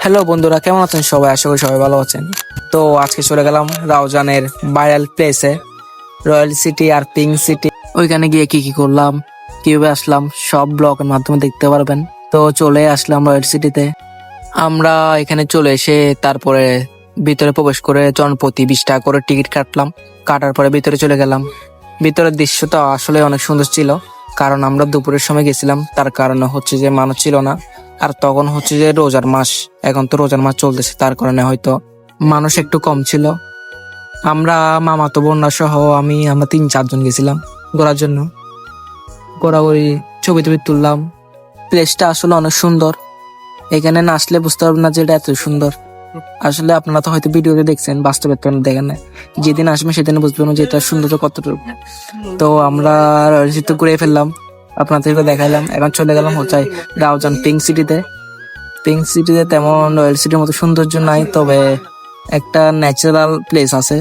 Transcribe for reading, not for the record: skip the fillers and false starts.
Hello বন্ধুরা, কেমন আছেন সবাই? আশা করি সবাই ভালো আছেন। তো আজকে চলে গেলাম রাউজানের ভাইরাল প্লেসে, রয়্যাল সিটি আর পিঙ্ক সিটি। ওইখানে গিয়ে কি কি করলাম, কিভাবে আসলাম, সব ব্লগের মাধ্যমে দেখতে পারবেন। তো চলে আসলাম রয়্যাল সিটিতে। আমরা এখানে চলে এসে তারপরে ভিতরে প্রবেশ করে জনপ্রতি 20 টাকা করে টিকিট কাটলাম। কাটার পরে ভিতরে চলে গেলাম। ভিতরের দৃশ্যটা আসলে অনেক সুন্দর ছিল, কারণ আমরা দুপুরের সময় গেছিলাম, তার কারণে হচ্ছে যে মানুষ ছিল না। আর তখন হচ্ছে যে রোজার মাস, এখন তো রোজার মাস চলতেছে, তার কারণে হয়তো মানুষ একটু কম ছিল। আমরা মামাতো বোনরা সহ আমরা 3-4 জন গেছিলাম ঘোরার জন্য। ঘোরাঘুরি, ছবি টবি তুললাম। প্লেসটা আসলে অনেক সুন্দর। এখানে না আসলে বুঝতে পারবেন না যে এটা এত সুন্দর। আসলে আপনারা তো হয়তো ভিডিওতে দেখছেন, বাস্তবে তো দেখেন না। যেদিন আসবেন সেদিন বুঝবেন যে এটা সৌন্দর্য কতটুকু। তো আমরা তো ঘুরে ফেললাম, আপনাদেরকে দেখাইলাম। এখন চলে গেলাম হচ্ছে রাউজান পিঙ্ক সিটিতে। পিঙ্ক সিটিতে তেমন রয়্যাল সিটির মতো সৌন্দর্য নাই, তবে একটা ন্যাচারাল প্লেস আছে।